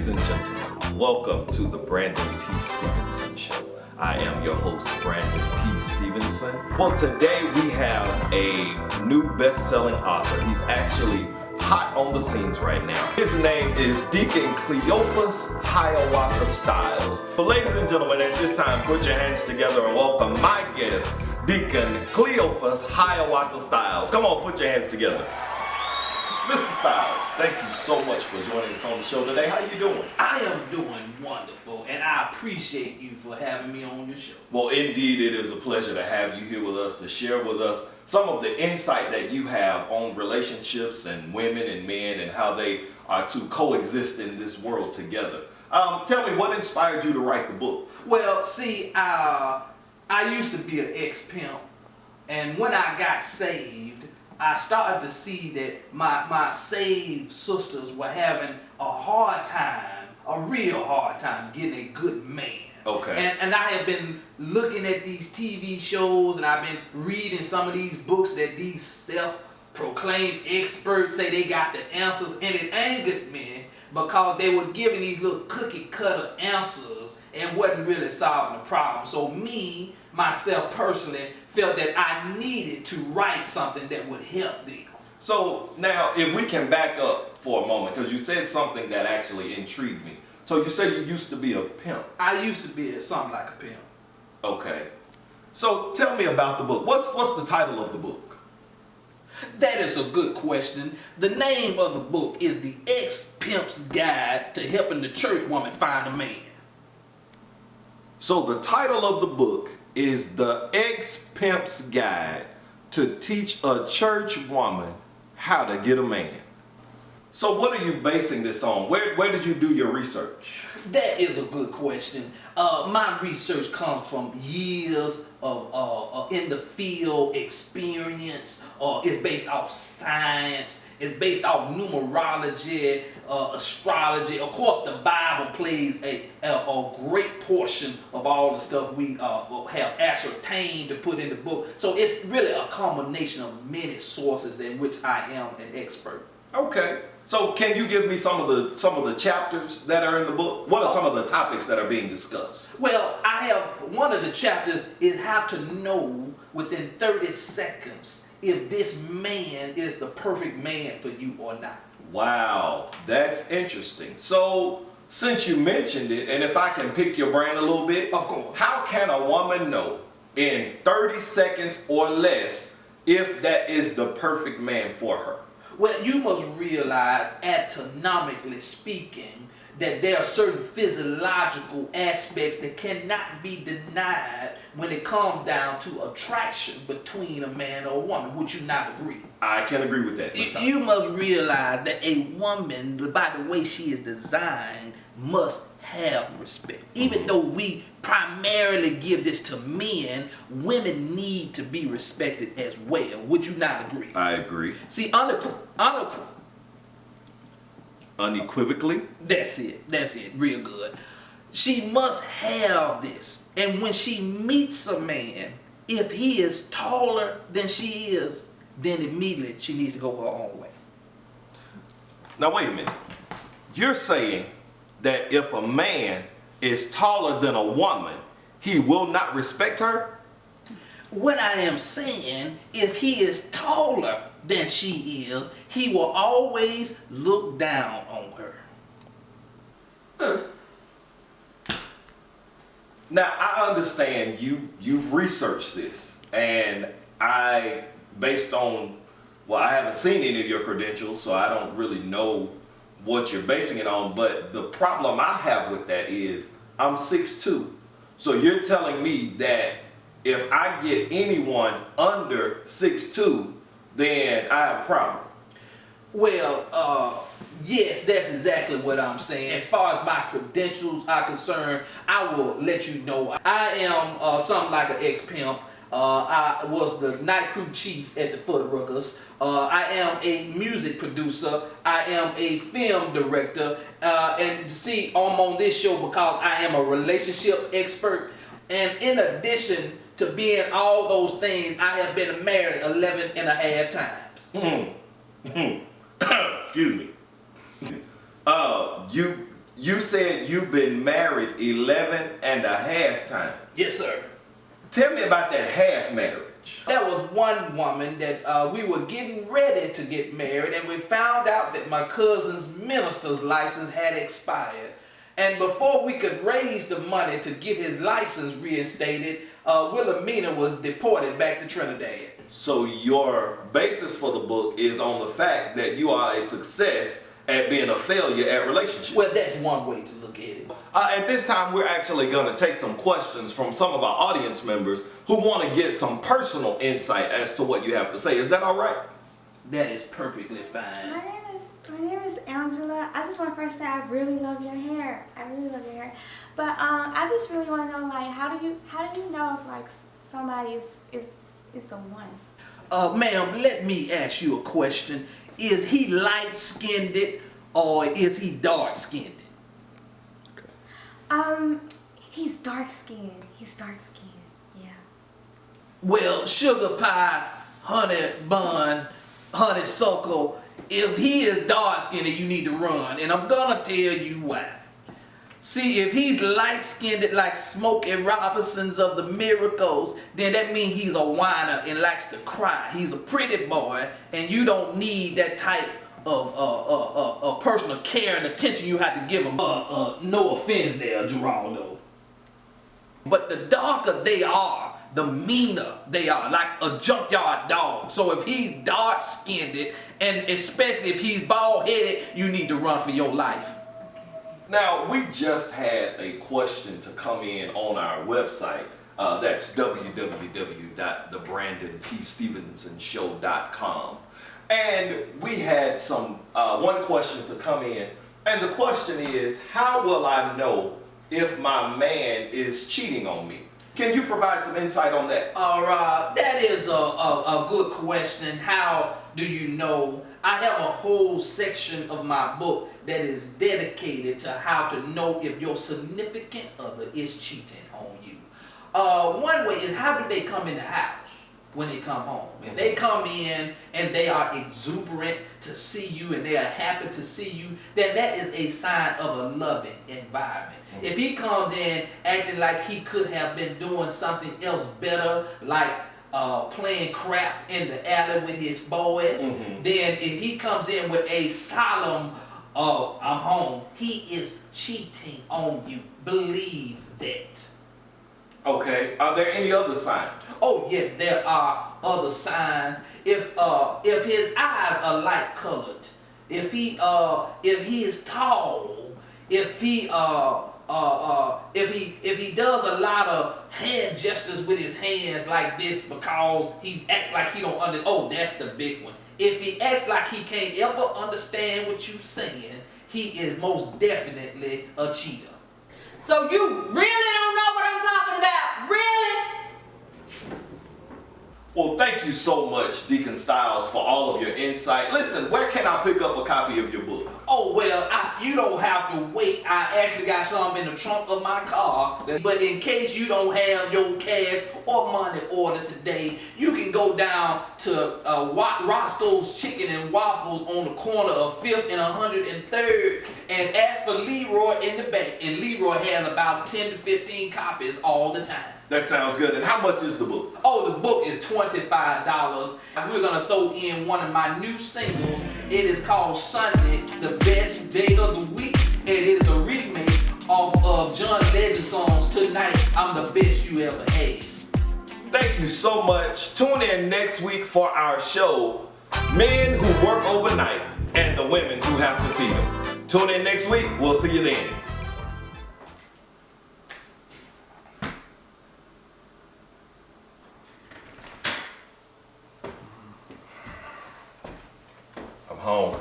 and gentlemen, welcome to the Brandon T. Stevenson Show. I am your host, Brandon T. Stevenson. Well, today we have a new best-selling author. He's actually hot on the scenes right now. His name is Deacon Cleophus Hiawatha Styles. So ladies and gentlemen, at this time, put your hands together and welcome my guest, Deacon Cleophus Hiawatha Styles. Come on, put your hands together. Mr. Styles, thank you so much for joining us on the show today. How you doing? I am doing wonderful, and I appreciate you for having me on your show. Well, indeed, it is a pleasure to have you here with us to share with us some of the insight that you have on relationships and women and men and how they are to coexist in this world together. Tell me, what inspired you to write the book? Well, see, I used to be an ex-pimp, and when I got saved, I started to see that my saved sisters were having a hard time, a real hard time getting a good man. Okay. And I have been looking at these TV shows, and I've been reading some of these books that these self-proclaimed experts say they got the answers, and it angered me because they were giving these little cookie-cutter answers and wasn't really solving the problem. So me, myself personally, felt that I needed to write something that would help them. So now, if we can back up for a moment, because you said something that actually intrigued me. So you said you used to be a pimp. I used to be something like a pimp. Okay. So tell me about the book. What's the title of the book? That is a good question. The name of the book is The Ex-Pimp's Guide to Helping the Church Woman Find a Man. So the title of the book is The Ex-Pimp's Guide to Teach a Church Woman How to Get a Man. So what are you basing this on? Where did you do your research? That is a good question. My research comes from years of in the field experience. It's based off science. It's based off numerology, astrology. Of course, the Bible plays a great portion of all the stuff we have ascertained to put in the book. So it's really a combination of many sources in which I am an expert. Okay. So can you give me some of the chapters that are in the book? What are some of the topics that are being discussed? Well, I have one of the chapters is how to know within 30 seconds if this man is the perfect man for you or not. Wow, that's interesting. So since you mentioned it, and if I can pick your brain a little bit, Of course. how can a woman know in 30 seconds or less if that is the perfect man for her? Well, you must realize, anatomically speaking, that there are certain physiological aspects that cannot be denied when it comes down to attraction between a man or a woman. Would you not agree? I can agree with that. You must realize that a woman, by the way she is designed, must have respect. Even though we primarily give this to men, women need to be respected as well. Would you not agree? I agree. See, Unequivocally? That's it, real good. She must have this. And when she meets a man, if he is taller than she is, then immediately she needs to go her own way. Now wait a minute. You're saying that if a man is taller than a woman, he will not respect her? What I am saying, if he is taller than she is, he will always look down on her. Now, I understand you've researched this, and based on, well, I haven't seen any of your credentials, so I don't really know what you're basing it on, but the problem I have with that is I'm 6'2". So you're telling me that if I get anyone under 6'2", then I have a problem. Well, yes, that's exactly what I'm saying. As far as my credentials are concerned, I will let you know. I am something like an ex-pimp. I was the night crew chief at the Footerruckers. I am a music producer. I am a film director. And see, I'm on this show because I am a relationship expert. And in addition to being all those things, I have been married 11 and a half times. Excuse me. You said you've been married 11 and a half times. Yes, sir. Tell me about that half marriage. There was one woman that we were getting ready to get married, and we found out that my cousin's minister's license had expired. And before we could raise the money to get his license reinstated, Wilhelmina was deported back to Trinidad. So your basis for the book is on the fact that you are a success at being a failure at relationships. Well, that's one way to look at it. At this time, we're actually going to take some questions from some of our audience members who want to get some personal insight as to what you have to say. Is that all right? That is perfectly fine. My name is Angela. I just want to first say I really love your hair. I really love your hair. But I just really want to know, like, how do you know if like somebody is the one? Ma'am, let me ask you a question. Is he light-skinned or is he dark-skinned? He's dark-skinned. He's dark-skinned, yeah. Well, sugar pie, honey bun, honeysuckle, if he is dark-skinned, you need to run. And I'm gonna tell you why. See, if he's light-skinned like Smokey Robinson's of the Miracles, then that means he's a whiner and likes to cry. He's a pretty boy, and you don't need that type of personal care and attention you have to give him. No offense there, Geraldo. But the darker they are, the meaner they are, like a junkyard dog. So if he's dark-skinned, and especially if he's bald-headed, you need to run for your life. Now, we just had a question to come in on our website. That's www.thebrandontsstevensonshow.com. And we had one question to come in. And the question is, how will I know if my man is cheating on me? Can you provide some insight on that? That is a good question. How do you know? I have a whole section of my book that is dedicated to how to know if your significant other is cheating on you. One way is, how do they come in the house when they come home? If they come in and they are exuberant to see you and they are happy to see you, then that is a sign of a loving environment. If he comes in acting like he could have been doing something else better, like playing crap in the alley with his boys, then if he comes in with a solemn I'm home, he is cheating on you. Believe that. Okay. Are there any other signs? Oh yes, there are other signs. If his eyes are light colored, if he is tall, if he does a lot of hand gestures with his hands like this because he act like he don't that's the big one. If he acts like he can't ever understand what you're saying, he is most definitely a cheater. So you really don't know what I'm talking about? Really? Well, thank you so much, Deacon Styles, for all of your insight. Listen, where can I pick up a copy of your book? Oh, well, you don't have to wait. I actually got some in the trunk of my car. But in case you don't have your cash or money order today, you can go down to Roscoe's Chicken and Waffles on the corner of 5th and 103rd and ask for Leroy in the back. And Leroy has about 10 to 15 copies all the time. That sounds good. And how much is the book? Oh, the book is $25. We're going to throw in one of my new singles. It is called Sunday, the Best Day of the Week. And it is a remake of John Legend's songs, Tonight, I'm the Best You Ever Had. Thank you so much. Tune in next week for our show, Men Who Work Overnight and the Women Who Have to Feed Them. Tune in next week. We'll see you then. I'm home.